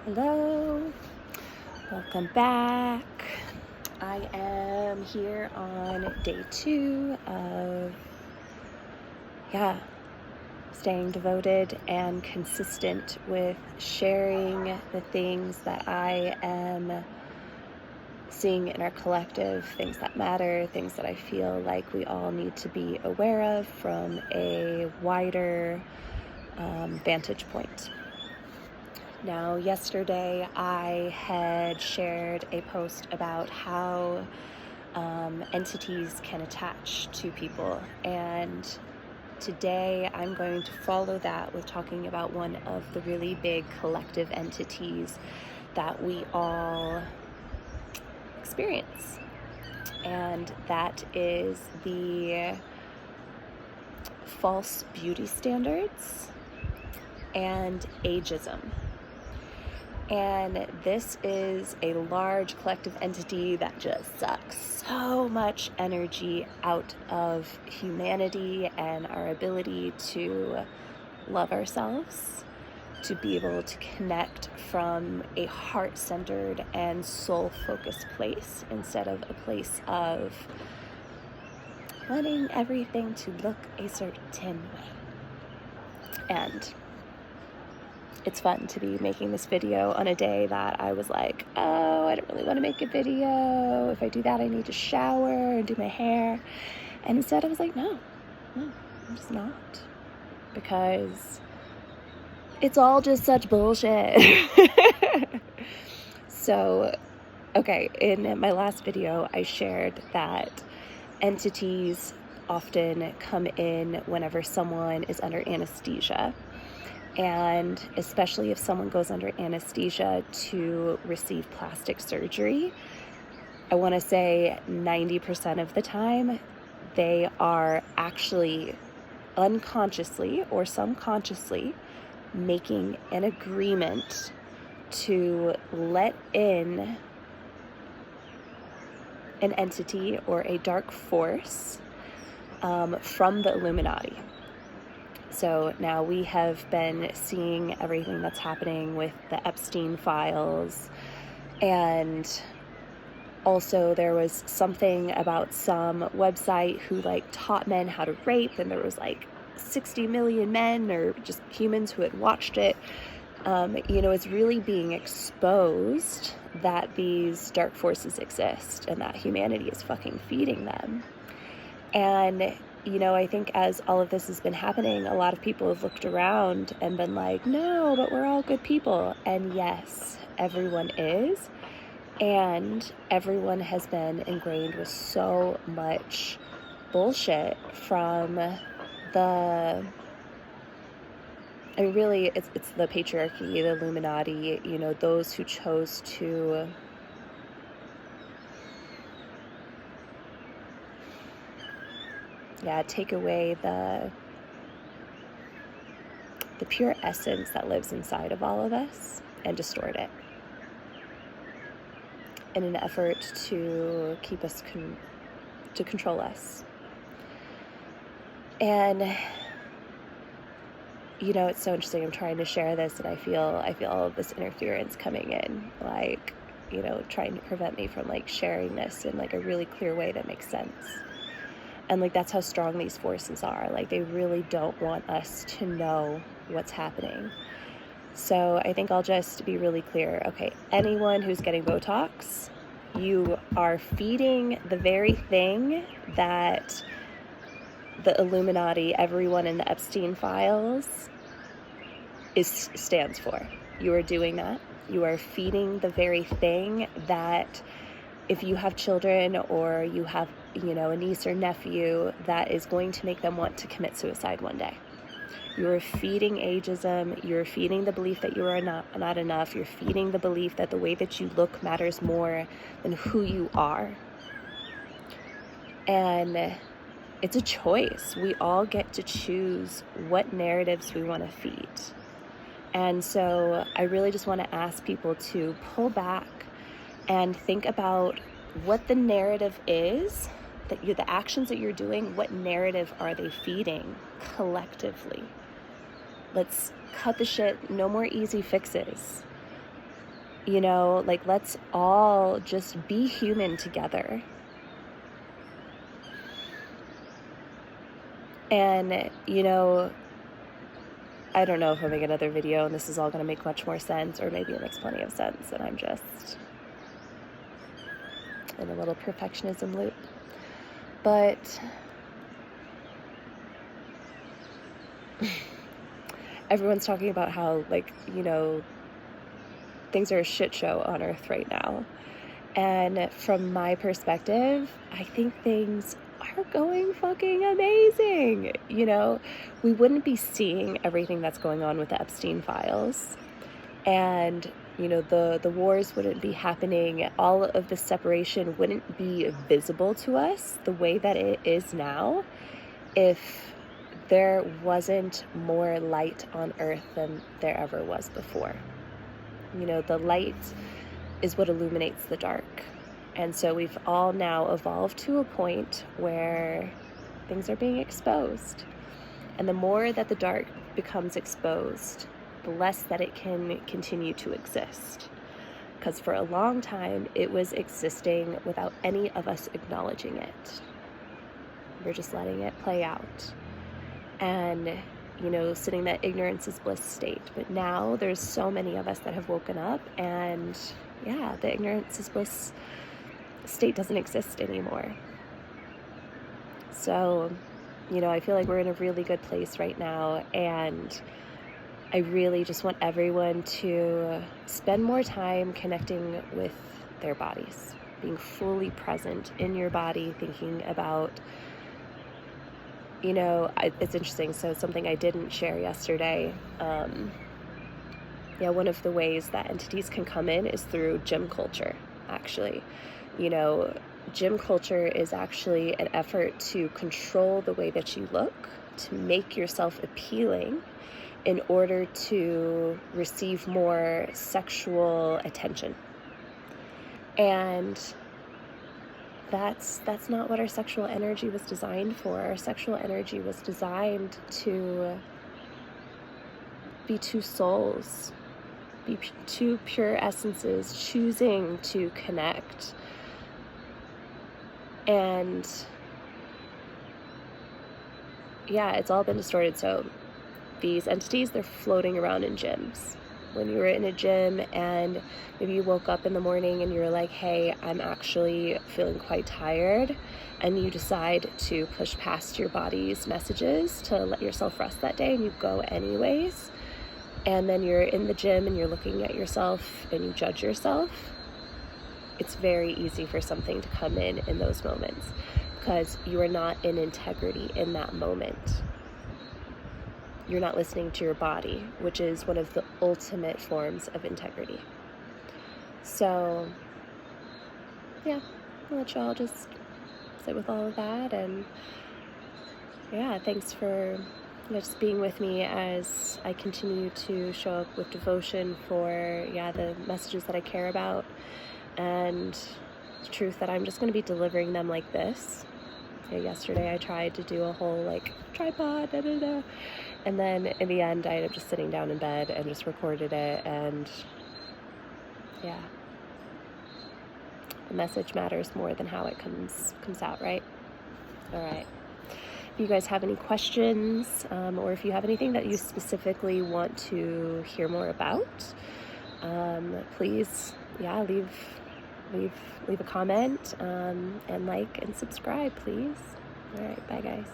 Hello, welcome back. I am here on day 2 of, staying devoted and consistent with sharing the things that I am seeing in our collective, things that matter, things that I feel like we all need to be aware of from a wider vantage point. Now, yesterday I had shared a post about how entities can attach to people, and today I'm going to follow that with talking about one of the really big collective entities that we all experience, and that is the false beauty standards and ageism. And this is a large collective entity that just sucks so much energy out of humanity and our ability to love ourselves, to be able to connect from a heart-centered and soul-focused place instead of a place of wanting everything to look a certain way. And it's fun to be making this video on a day that I was like, oh, I don't really want to make a video. If I do that, I need to shower and do my hair. And instead I was like, no, I'm just not. Because it's all just such bullshit. So, okay, in my last video, I shared that entities often come in whenever someone is under anesthesia. And especially if someone goes under anesthesia to receive plastic surgery, I want to say 90% of the time, they are actually unconsciously or subconsciously making an agreement to let in an entity or a dark force from the Illuminati. So now we have been seeing everything that's happening with the Epstein files, and also there was something about some website who taught men how to rape, and there was 60 million men or just humans who had watched it. It's really being exposed that these dark forces exist and that humanity is fucking feeding them. And I think as all of this has been happening, a lot of people have looked around and been like, no, but we're all good people. And yes, everyone is. And everyone has been ingrained with so much bullshit from really, it's the patriarchy, the Illuminati, those who chose to take away the pure essence that lives inside of all of us and distort it in an effort to keep us, to control us. And, it's so interesting. I'm trying to share this and I feel all of this interference coming in, trying to prevent me from sharing this in a really clear way that makes sense. And that's how strong these forces are. They really don't want us to know what's happening. So I think I'll just be really clear. Okay, anyone who's getting Botox, you are feeding the very thing that the Illuminati, everyone in the Epstein files, stands for. You are doing that. You are feeding the very thing that if you have children or you have a niece or nephew, that is going to make them want to commit suicide one day. You're feeding ageism. You're feeding the belief that you are not enough. You're feeding the belief that the way that you look matters more than who you are. And it's a choice. We all get to choose what narratives we want to feed. And so I really just want to ask people to pull back and think about what the narrative is, the actions that you're doing, what narrative are they feeding collectively? Let's cut the shit. No more easy fixes. You know, like, let's all just be human together. And, you know, I don't know if I'll make another video and this is all going to make much more sense, or maybe it makes plenty of sense and I'm just in a little perfectionism loop. But everyone's talking about how, like, you know, things are a shit show on Earth right now. And from my perspective, I think things are going fucking amazing. You know, we wouldn't be seeing everything that's going on with the Epstein files. And, you know, the wars wouldn't be happening. All of the separation wouldn't be visible to us the way that it is now if there wasn't more light on Earth than there ever was before. You know, the light is what illuminates the dark. And so we've all now evolved to a point where things are being exposed. And the more that the dark becomes exposed, the less that it can continue to exist. Because for a long time, it was existing without any of us acknowledging it. We're just letting it play out. And, you know, sitting in that ignorance is bliss state. But now there's so many of us that have woken up, and yeah, the ignorance is bliss state doesn't exist anymore. So, you know, I feel like we're in a really good place right now, and I really just want everyone to spend more time connecting with their bodies, being fully present in your body, thinking about, you know, it's interesting. So something I didn't share yesterday, one of the ways that entities can come in is through gym culture, actually. You know, gym culture is actually an effort to control the way that you look, to make yourself appealing in order to receive more sexual attention. And that's not what our sexual energy was designed for. Our sexual energy was designed to be two souls, be two pure essences choosing to connect. And yeah, it's all been distorted. So these entities, they're floating around in gyms. When you were in a gym and maybe you woke up in the morning and you're like, hey, I'm actually feeling quite tired, and you decide to push past your body's messages to let yourself rest that day, and you go anyways, and then you're in the gym and you're looking at yourself and you judge yourself, it's very easy for something to come in those moments, because you are not in integrity in that moment. You're not listening to your body, which is one of the ultimate forms of integrity. So, yeah, I'll let y'all just sit with all of that. And yeah, thanks for just being with me as I continue to show up with devotion for, the messages that I care about, and the truth that I'm just going to be delivering them like this. Yesterday I tried to do a whole like tripod, and then in the end I ended up just sitting down in bed and just recorded it. And yeah, the message matters more than how it comes out, right? All right. If you guys have any questions, or if you have anything that you specifically want to hear more about, please, leave a comment, and like and subscribe, please. All right, bye guys.